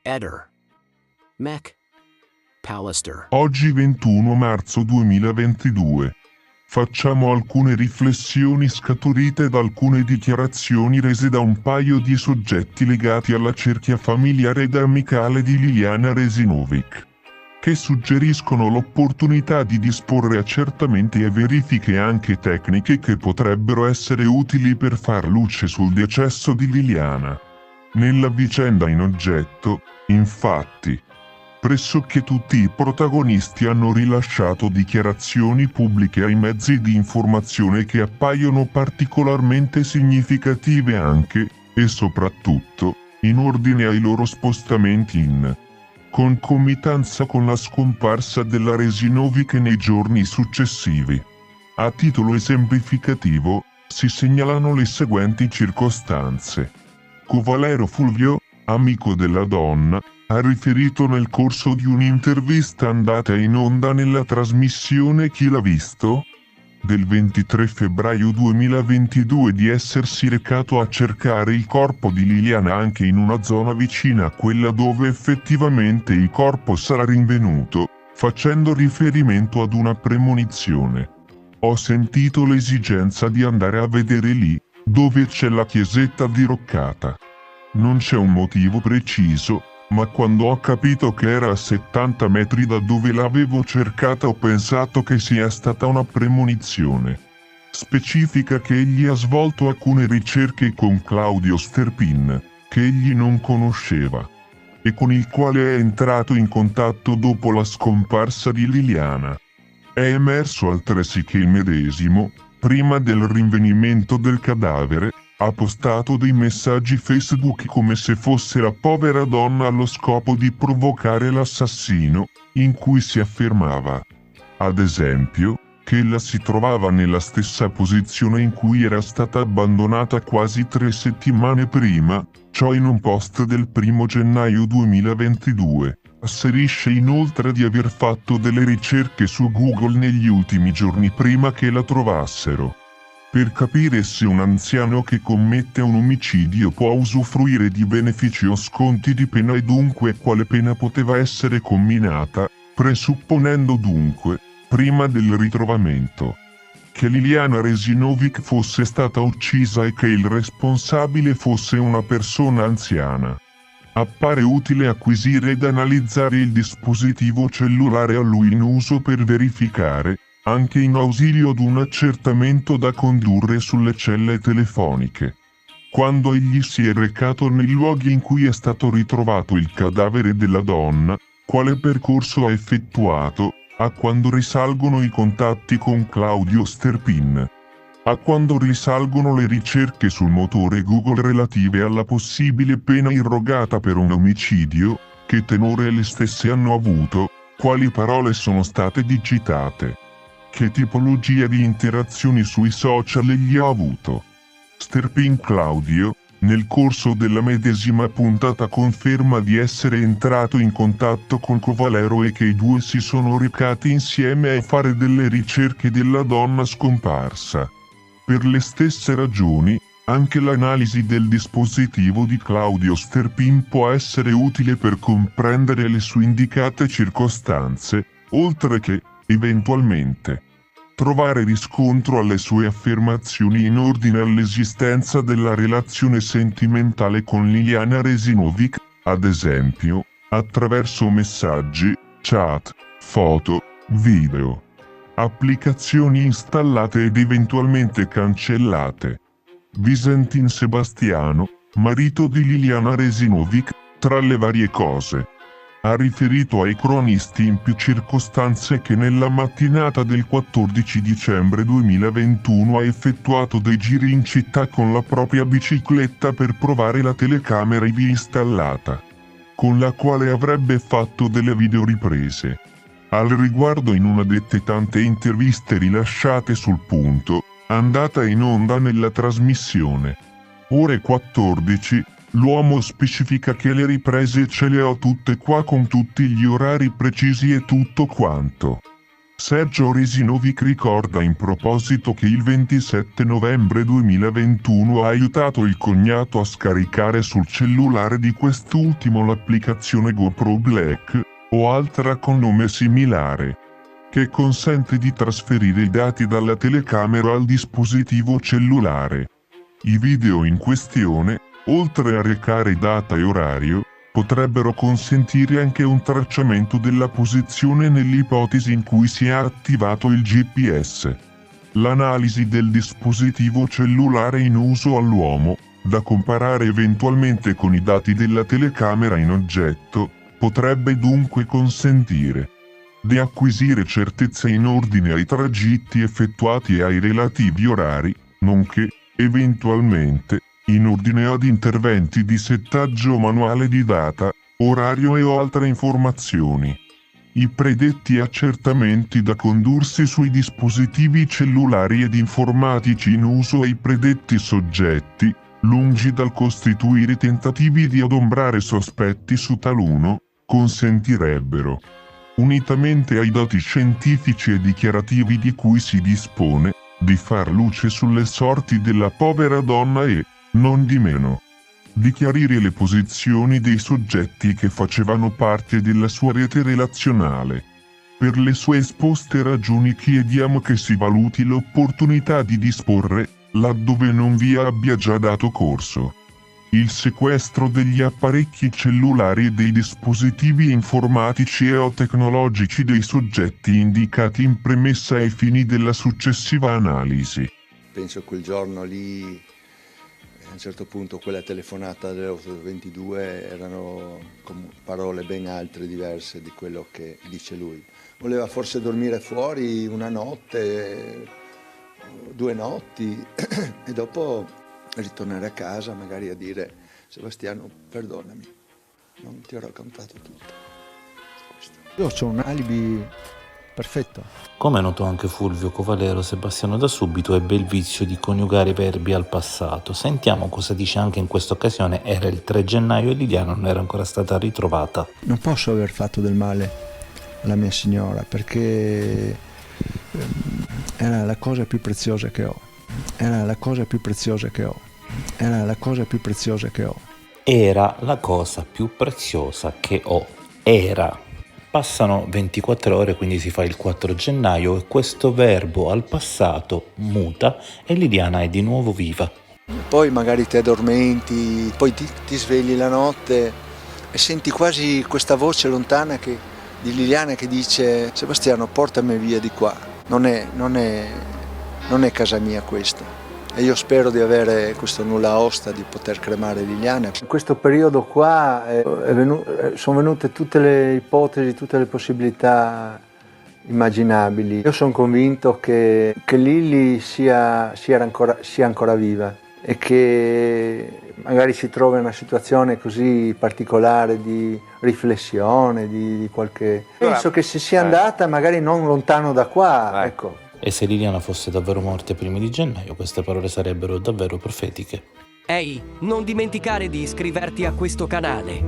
Eder. Mech. Pallister. Oggi 21 marzo 2022. Facciamo alcune riflessioni scaturite da alcune dichiarazioni rese da un paio di soggetti legati alla cerchia familiare ed amicale di Liliana Resinovic, che suggeriscono l'opportunità di disporre accertamenti e verifiche anche tecniche che potrebbero essere utili per far luce sul decesso di Liliana. Nella vicenda in oggetto, infatti, pressoché tutti i protagonisti hanno rilasciato dichiarazioni pubbliche ai mezzi di informazione che appaiono particolarmente significative anche, e soprattutto, in ordine ai loro spostamenti in concomitanza con la scomparsa della Resinovic nei giorni successivi. A titolo esemplificativo, si segnalano le seguenti circostanze. Covalero Fulvio, amico della donna, ha riferito nel corso di un'intervista andata in onda nella trasmissione Chi l'ha visto? Del 23 febbraio 2022 di essersi recato a cercare il corpo di Liliana anche in una zona vicina a quella dove effettivamente il corpo sarà rinvenuto, facendo riferimento ad una premonizione. Ho sentito l'esigenza di andare a vedere lì, dove c'è la chiesetta diroccata. Non c'è un motivo preciso, ma quando ho capito che era a 70 metri da dove l'avevo cercata ho pensato che sia stata una premonizione. Specifica che egli ha svolto alcune ricerche con Claudio Sterpin, che egli non conosceva, e con il quale è entrato in contatto dopo la scomparsa di Liliana. È emerso altresì che il medesimo, prima del rinvenimento del cadavere, ha postato dei messaggi Facebook come se fosse la povera donna allo scopo di provocare l'assassino, in cui si affermava, ad esempio, che ella si trovava nella stessa posizione in cui era stata abbandonata quasi 3 settimane prima, ciò in un post del 1 gennaio 2022. Asserisce inoltre di aver fatto delle ricerche su Google negli ultimi giorni prima che la trovassero, per capire se un anziano che commette un omicidio può usufruire di benefici o sconti di pena e dunque quale pena poteva essere comminata, presupponendo dunque, prima del ritrovamento, che Liliana Resinovic fosse stata uccisa e che il responsabile fosse una persona anziana. Appare utile acquisire ed analizzare il dispositivo cellulare a lui in uso per verificare, anche in ausilio ad un accertamento da condurre sulle celle telefoniche, quando egli si è recato nei luoghi in cui è stato ritrovato il cadavere della donna, quale percorso ha effettuato, a quando risalgono i contatti con Claudio Sterpin, a quando risalgono le ricerche sul motore Google relative alla possibile pena irrogata per un omicidio, che tenore le stesse hanno avuto, quali parole sono state digitate, che tipologia di interazioni sui social egli ha avuto. Sterpin Claudio, nel corso della medesima puntata conferma di essere entrato in contatto con Covalero e che i due si sono recati insieme a fare delle ricerche della donna scomparsa. Per le stesse ragioni, anche l'analisi del dispositivo di Claudio Sterpin può essere utile per comprendere le sue indicate circostanze, oltre che, eventualmente, trovare riscontro alle sue affermazioni in ordine all'esistenza della relazione sentimentale con Liliana Resinovic, ad esempio, attraverso messaggi, chat, foto, video, applicazioni installate ed eventualmente cancellate. Visentin Sebastiano, marito di Liliana Resinovic, tra le varie cose, ha riferito ai cronisti in più circostanze che nella mattinata del 14 dicembre 2021 ha effettuato dei giri in città con la propria bicicletta per provare la telecamera ivi installata, con la quale avrebbe fatto delle videoriprese. Al riguardo, in una dette tante interviste rilasciate sul punto, andata in onda nella trasmissione Ore 14, l'uomo specifica che le riprese ce le ho tutte qua con tutti gli orari precisi e tutto quanto. Sergio Resinovic ricorda in proposito che il 27 novembre 2021 ha aiutato il cognato a scaricare sul cellulare di quest'ultimo l'applicazione GoPro Black, o altra con nome similare, che consente di trasferire i dati dalla telecamera al dispositivo cellulare. I video in questione, oltre a recare data e orario, potrebbero consentire anche un tracciamento della posizione nell'ipotesi in cui sia attivato il GPS. L'analisi del dispositivo cellulare in uso all'uomo, da comparare eventualmente con i dati della telecamera in oggetto, potrebbe dunque consentire di acquisire certezza in ordine ai tragitti effettuati e ai relativi orari, nonché, eventualmente, in ordine ad interventi di settaggio manuale di data, orario e/o altre informazioni. I predetti accertamenti da condursi sui dispositivi cellulari ed informatici in uso ai predetti soggetti, lungi dal costituire tentativi di adombrare sospetti su taluno, consentirebbero, unitamente ai dati scientifici e dichiarativi di cui si dispone, di far luce sulle sorti della povera donna e, non di meno, di chiarire le posizioni dei soggetti che facevano parte della sua rete relazionale. Per le sue esposte ragioni chiediamo che si valuti l'opportunità di disporre, laddove non vi abbia già dato corso, il sequestro degli apparecchi cellulari e dei dispositivi informatici e o tecnologici dei soggetti indicati in premessa ai fini della successiva analisi. Penso quel giorno lì, a un certo punto quella telefonata delle 8:22 erano parole ben altre, diverse di quello che dice lui. Voleva forse dormire fuori una notte, 2 notti e dopo ritornare a casa magari a dire: Sebastiano, perdonami, non ti ho raccontato tutto. Questo. Io ho un alibi perfetto. Come notò anche Fulvio Covalero, Sebastiano da subito ebbe il vizio di coniugare i verbi al passato. Sentiamo cosa dice anche in questa occasione. Era il 3 gennaio e Liliana non era ancora stata ritrovata. Non posso aver fatto del male alla mia signora, perché era la cosa più preziosa che ho. Era la cosa più preziosa che ho. Era la cosa più preziosa che ho. Era la cosa più preziosa che ho. Era. Passano 24 ore, quindi si fa il 4 gennaio e questo verbo al passato muta e Liliana è di nuovo viva. Poi magari ti addormenti, poi ti svegli la notte e senti quasi questa voce lontana di Liliana che dice: Sebastiano, portami via di qua. Non è casa mia questa. E io spero di avere questo nulla osta di poter cremare Liliana. In questo periodo qua sono venute tutte le ipotesi, tutte le possibilità immaginabili. Io sono convinto che Lili sia ancora viva e che magari si trova in una situazione così particolare di riflessione, di qualche... Penso che se sia andata magari non lontano da qua, ecco. E se Liliana fosse davvero morta ai primi di gennaio, queste parole sarebbero davvero profetiche. Ehi, non dimenticare di iscriverti a questo canale.